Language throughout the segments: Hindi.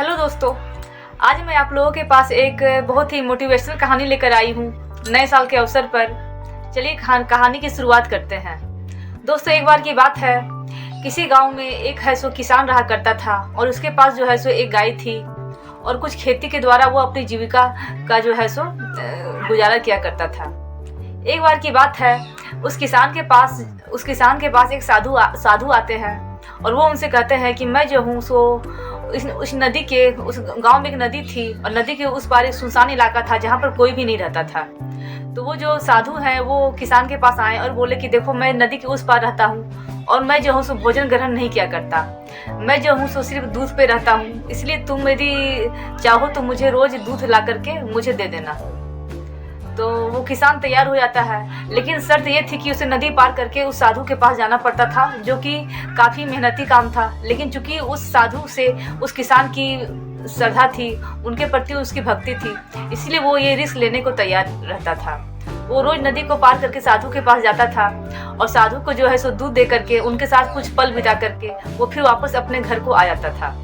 हेलो दोस्तों, आज मैं आप लोगों के पास एक बहुत ही मोटिवेशनल कहानी लेकर आई हूँ नए साल के अवसर पर। चलिए कहानी की शुरुआत करते हैं। दोस्तों, एक बार की बात है, किसी गांव में एक है सो किसान रहा करता था और उसके पास जो है सो एक गाय थी और कुछ खेती के द्वारा वो अपनी जीविका का जो है सो गुजारा किया करता था। एक बार की बात है, उस किसान के पास एक साधु आते हैं और वो उनसे कहते हैं कि मैं जो हूँ सो उस गांव में एक नदी थी और नदी के उस पार एक सुनसान इलाका था जहाँ पर कोई भी नहीं रहता था। तो वो जो साधु हैं वो किसान के पास आए और बोले कि देखो, मैं नदी के उस पार रहता हूँ और मैं जो हूँ सो भोजन ग्रहण नहीं किया करता, मैं जो हूँ सो सिर्फ दूध पे रहता हूँ, इसलिए तुम यदि चाहो तो मुझे रोज दूध ला करके मुझे दे देना। तो वो किसान तैयार हो जाता है, लेकिन शर्त ये थी कि उसे नदी पार करके उस साधु के पास जाना पड़ता था, जो कि काफ़ी मेहनती काम था। लेकिन चूंकि उस साधु से उस किसान की श्रद्धा थी, उनके प्रति उसकी भक्ति थी, इसलिए वो ये रिस्क लेने को तैयार रहता था। वो रोज नदी को पार करके साधु के पास जाता था और साधु को जो है सो दूध दे करके उनके साथ कुछ पल बिता करके वो फिर वापस अपने घर को आ जाता था।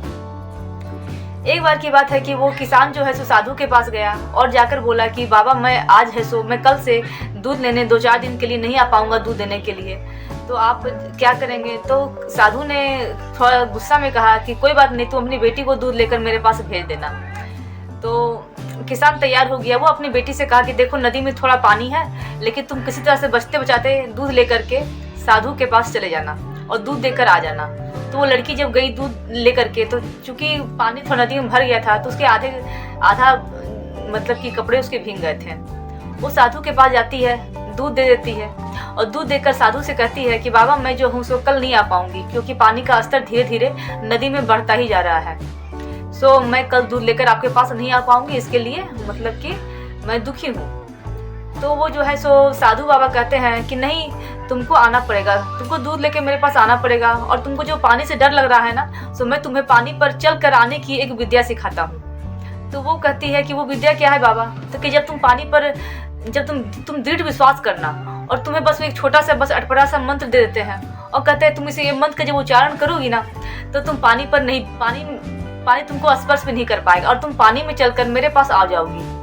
एक बार की बात है कि वो किसान जो है सो साधु के पास गया और जाकर बोला कि बाबा, मैं कल से दूध लेने 2-4 दिन के लिए नहीं आ पाऊंगा दूध देने के लिए, तो आप क्या करेंगे? तो साधु ने थोड़ा गुस्सा में कहा कि कोई बात नहीं, तुम अपनी बेटी को दूध लेकर मेरे पास भेज देना। तो किसान तैयार हो गया। वो अपनी बेटी से कहा कि देखो, नदी में थोड़ा पानी है, लेकिन तुम किसी तरह से बचते बचाते दूध लेकर के साधु के पास चले जाना और दूध देकर आ जाना। तो वो लड़की जब गई दूध लेकर के, तो चूंकि पानी थोड़ा नदी में भर गया था तो उसके आधा मतलब कि कपड़े उसके भीग गए थे। वो साधु के पास जाती है, दूध दे देती है और दूध देकर साधु से कहती है कि बाबा, मैं जो हूँ सो कल नहीं आ पाऊंगी, क्योंकि पानी का स्तर धीरे धीरे नदी में बढ़ता ही जा रहा है। सो मैं कल दूध लेकर आपके पास नहीं आ पाऊंगी, इसके लिए मतलब कि मैं दुखी हूँ। तो वो जो है सो साधु बाबा कहते हैं कि नहीं, तुमको आना पड़ेगा, तुमको दूध लेके मेरे पास आना पड़ेगा, और तुमको जो पानी से डर लग रहा है ना, सो मैं तुम्हें पानी पर चल कर आने की एक विद्या सिखाता हूँ। तो वो कहती है कि वो विद्या क्या है बाबा? तो कि जब तुम दृढ़ विश्वास करना और तुम्हें बस एक छोटा सा बस अटपटा सा मंत्र दे देते हैं और कहते हैं तुम इसे ये मंत्र का जब उच्चारण करोगी ना, तो तुम पानी तुमको स्पर्श भी नहीं कर पाएगा और तुम पानी में चलकर मेरे पास आ जाओगी।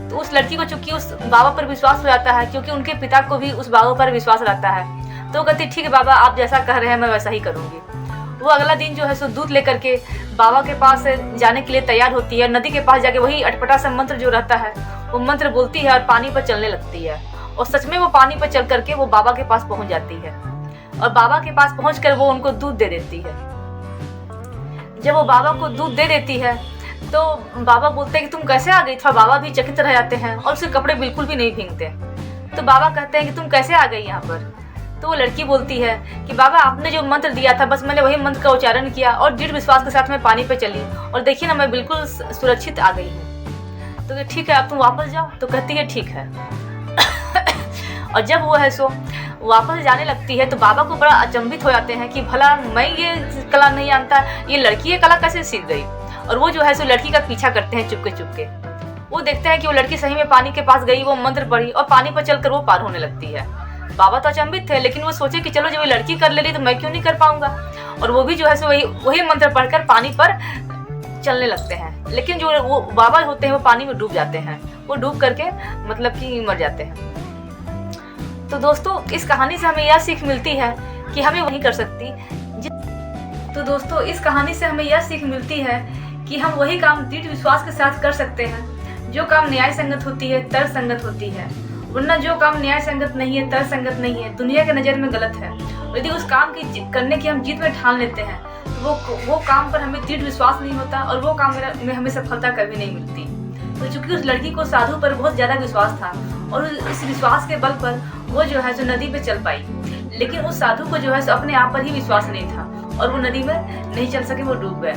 तो उस लड़की को चूंकि उस बाबा पर विश्वास हो जाता है, क्योंकि उनके पिता को भी उस बाबा पर विश्वास रहता है, तो वो कहती ठीक है बाबा, आप जैसा कह रहे हैं मैं वैसा ही करूंगी। वो अगला दिन जो है सो दूध लेकर के बाबा के पास जाने के लिए तैयार होती है। नदी के पास जाके वही अटपटा सा मंत्र जो रहता है वो मंत्र बोलती है और पानी पर चलने लगती है, और सच में वो पानी पर चल करके वो बाबा के पास पहुंच जाती है और बाबा के पास पहुंचकर वो उनको दूध दे देती है। जब वो बाबा को दूध दे देती है तो बाबा बोलते हैं कि तुम कैसे आ गई? थोड़ा बाबा भी चकित रह जाते हैं और उसके कपड़े बिल्कुल भी नहीं भीगते। तो बाबा कहते हैं कि तुम कैसे आ गई यहाँ पर? तो वो लड़की बोलती है कि बाबा, आपने जो मंत्र दिया था बस मैंने वही मंत्र का उच्चारण किया और दृढ़ विश्वास के साथ मैं पानी पे चली और देखिए ना, मैं बिल्कुल सुरक्षित आ गई हूँ। तो ठीक है, अब तुम वापस जाओ। तो कहती है ठीक है। और जब वो है सो वापस जाने लगती है तो बाबा को बड़ा अचंभित हो जाते हैं कि भला मैं ये कला नहीं जानता, ये लड़की ये कला कैसे सीख गई? और वो जो है सो लड़की का पीछा करते हैं चुपके चुपके। वो देखते हैं कि वो लड़की सही में पानी के पास गई, वो मंत्र पढ़ी और पानी पर चलकर वो पार होने लगती है। बाबा तो अचंभित थे, लेकिन वो सोचे कि चलो जब ये लड़की कर ले रही तो मैं क्यों नहीं कर पाऊंगा। और वो भी जो है सो वही मंत्र पढ़कर पानी पर चलने लगते हैं। लेकिन जो वो बाबा होते हैं वो पानी में डूब जाते हैं, वो डूब करके मतलब कि मर जाते हैं। तो दोस्तों, इस कहानी से हमें यह सीख मिलती है कि हमें वही कर सकती। तो दोस्तों, इस कहानी से हमें यह सीख मिलती है कि हम वही काम दृढ़ विश्वास के साथ कर सकते हैं जो काम न्याय संगत होती है, तर्क संगत होती है। वरना जो काम न्याय संगत नहीं है, तर्क संगत नहीं है, दुनिया के नज़र में गलत है। यदि उस काम की करने की हम जीत में ठान लेते हैं तो वो काम पर हमें दृढ़ विश्वास नहीं होता और वो काम में हमें सफलता कभी नहीं मिलती। तो चूंकि उस लड़की को साधु पर बहुत ज़्यादा विश्वास था और इस विश्वास के बल पर वो जो है जो नदी पे चल पाई, लेकिन उस साधु को जो है अपने आप पर ही विश्वास नहीं था और वो नदी में नहीं चल सके, वो डूब गए।